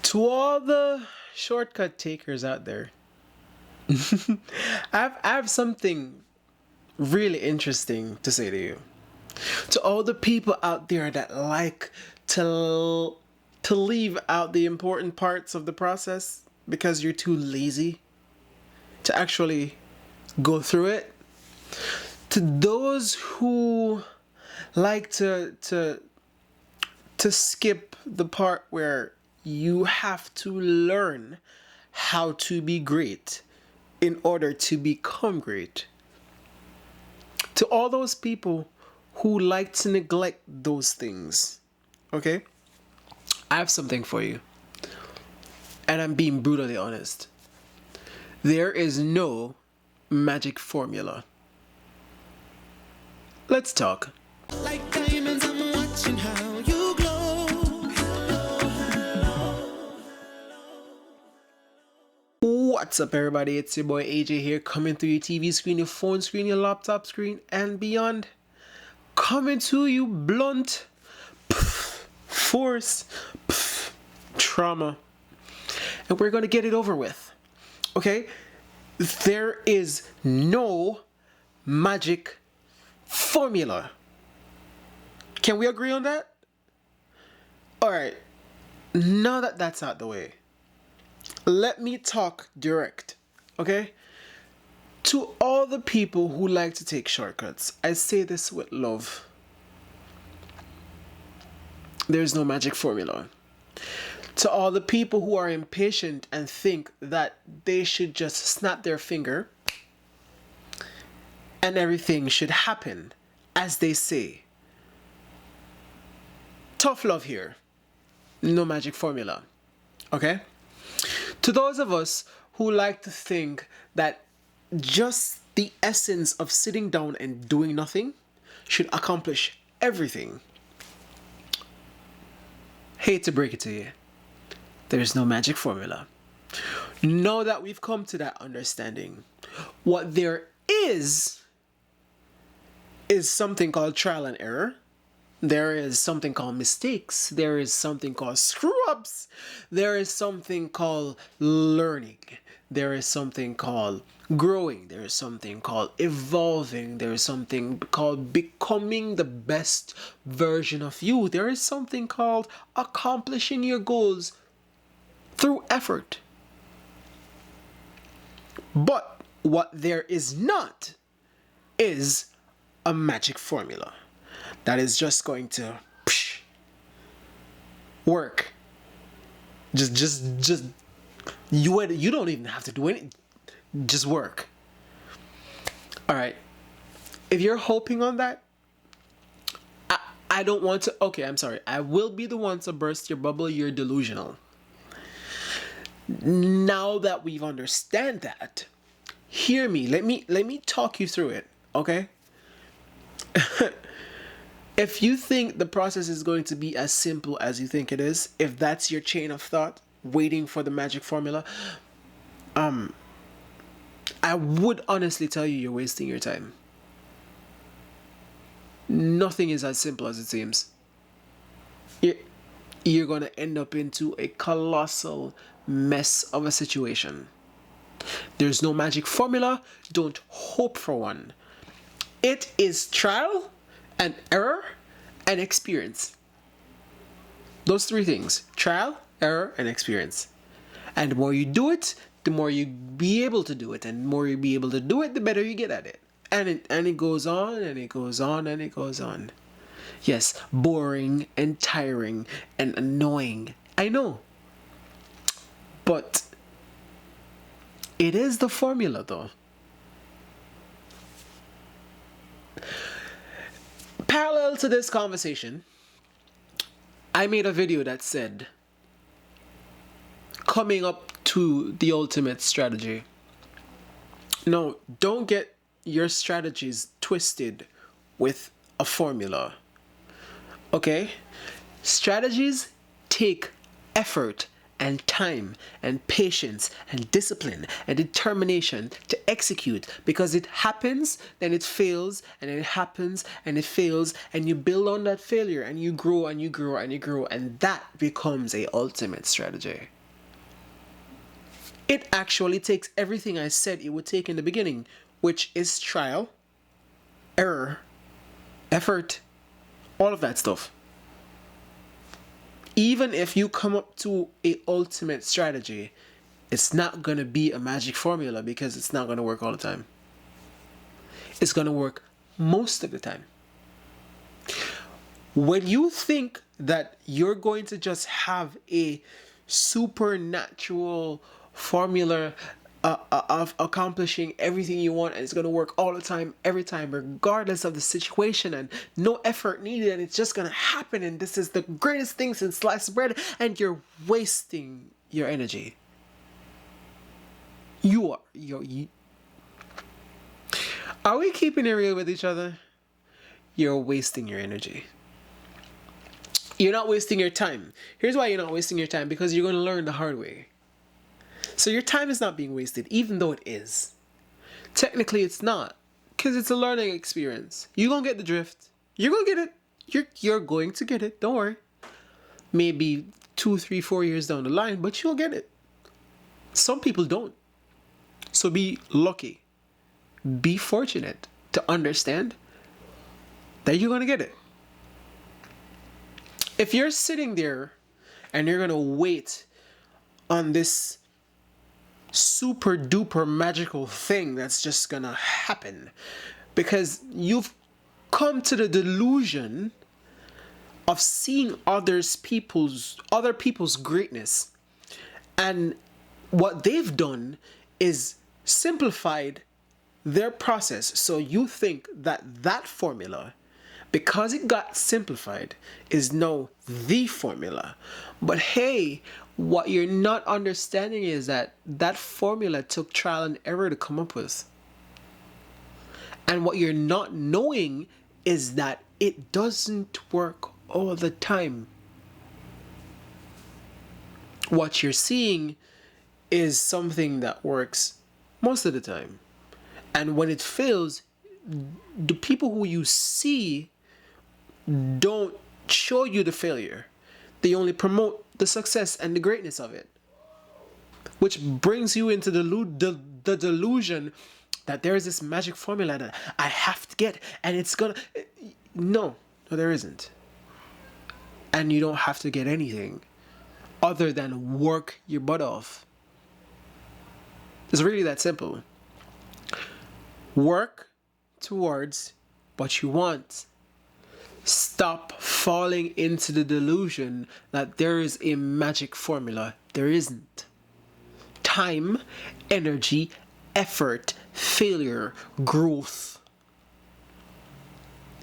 To all the shortcut takers out there, I have something really interesting to say to you. To all the people out there that like to leave out the important parts of the process because you're too lazy to actually go through it. To those who like to skip the part where you have to learn how to be great in order to become great. To all those people who like to neglect those things, okay? I have something for you. And I'm being brutally honest. There is no magic formula. Let's talk. Like diamonds, I'm watching how you glow. What's up, everybody? It's your boy AJ here, coming through your TV screen, your phone screen, your laptop screen, and beyond. Coming to you blunt, force, trauma. And we're gonna get it over with. Okay? There is no magic formula. Can we agree on that? Alright, now that that's out the way, let me talk direct, okay? To all the people who like to take shortcuts, I say this with love. There's no magic formula. To all the people who are impatient and think that they should just snap their finger and everything should happen as they say, tough love here. No magic formula. Okay? To those of us who like to think that just the essence of sitting down and doing nothing should accomplish everything, hate to break it to you, there's no magic formula. Now that we've come to that understanding, what there is something called trial and error. There is something called mistakes. There is something called screw-ups. There is something called learning. There is something called growing. There is something called evolving. There is something called becoming the best version of you. There is something called accomplishing your goals through effort. But what there is not is a magic formula that is just going to work. Just you don't even have to do anything. Just work. All right. If you're hoping on that, I don't want to. Okay, I'm sorry. I will be the one to burst your bubble. You're delusional. Now that we've understand that, hear me. Let me talk you through it. Okay. If you think the process is going to be as simple as you think it is, if that's your chain of thought, waiting for the magic formula, I would honestly tell you're wasting your time. Nothing is as simple as it seems. You're going to end up into a colossal mess of a situation. There's no magic formula. Don't hope for one. It is trial and error and experience. Those three things: trial, error, and experience. And the more you do it, the more you be able to do it. And the more you be able to do it, the better you get at it. And it goes on and it goes on and it goes on. Yes, boring and tiring and annoying. I know. But it is the formula though. Parallel to this conversation, I made a video that said, coming up to the ultimate strategy. No, don't get your strategies twisted with a formula. Okay? Strategies take effort and time and patience and discipline and determination to execute, because it happens, then it fails, and then it happens and it fails, and you build on that failure and you grow and you grow and you grow, and that becomes a ultimate strategy. It actually takes everything I said it would take in the beginning, which is trial, error, effort, all of that stuff. Even if you come up to a ultimate strategy, it's not going to be a magic formula because it's not going to work all the time. It's going to work most of the time. When you think that you're going to just have a supernatural formula of accomplishing everything you want and it's going to work all the time, every time, regardless of the situation, and no effort needed, and it's just going to happen, and this is the greatest thing since sliced bread, and you're wasting your energy. Are we keeping it real with each other? You're wasting your energy. You're not wasting your time. Here's why you're not wasting your time, because you're going to learn the hard way. So your time is not being wasted, even though it is. Technically, it's not, because it's a learning experience. You're going to get the drift. You're going to get it. You're going to get it. Don't worry. Maybe 2, 3, 4 years down the line, but you'll get it. Some people don't. So be lucky. Be fortunate to understand that you're going to get it. If you're sitting there and you're going to wait on this super duper magical thing that's just going to happen because you've come to the delusion of seeing other people's greatness, and what they've done is simplified their process, so you think that that formula, because it got simplified, is now the formula. But hey, what you're not understanding is that that formula took trial and error to come up with. And what you're not knowing is that it doesn't work all the time. What you're seeing is something that works most of the time. And when it fails, the people who you see don't show you the failure. They only promote the success and the greatness of it. Which brings you into the delusion that there is this magic formula that I have to get, and it's gonna... No, there isn't. And you don't have to get anything other than work your butt off. It's really that simple. Work towards what you want. Stop falling into the delusion that there is a magic formula. There isn't. Time, energy, effort, failure, growth.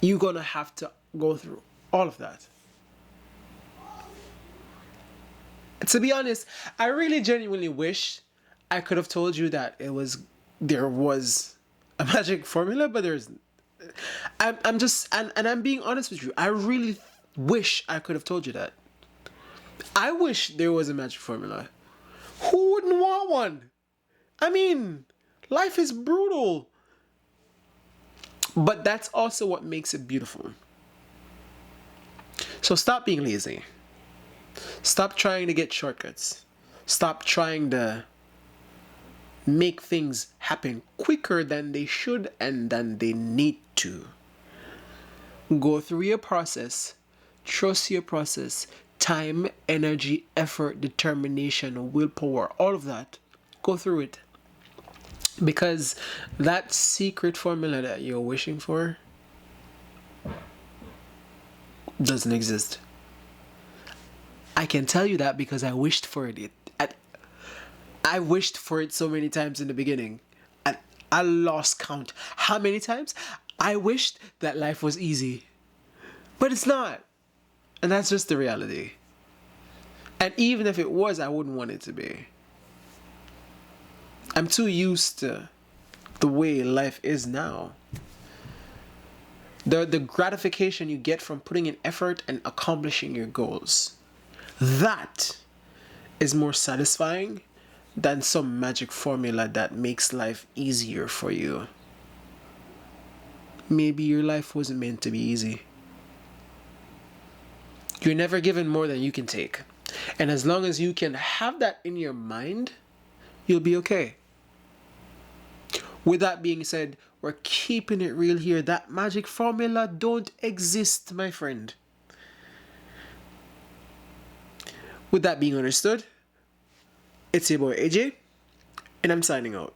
You're gonna have to go through all of that. To be honest, I really genuinely wish I could have told you that there was a magic formula, but I'm being honest with you. I really wish I could have told you that. I wish there was a magic formula. Who wouldn't want one? I mean, life is brutal. But that's also what makes it beautiful. So stop being lazy. Stop trying to get shortcuts. Stop trying to make things happen quicker than they should and than they need to. Go through your process. Trust your process. Time, energy, effort, determination, willpower, all of that. Go through it. Because that secret formula that you're wishing for doesn't exist. I can tell you that because I wished for it. I wished for it so many times in the beginning. I lost count. How many times? I wished that life was easy. But it's not. And that's just the reality. And even if it was, I wouldn't want it to be. I'm too used to the way life is now. The gratification you get from putting in effort and accomplishing your goals. That is more satisfying than some magic formula that makes life easier for you. Maybe your life wasn't meant to be easy. You're never given more than you can take. And as long as you can have that in your mind, You'll be okay. With that being said, we're keeping it real here. That magic formula don't exist, my friend. With that being understood, it's your boy AJ, and I'm signing out.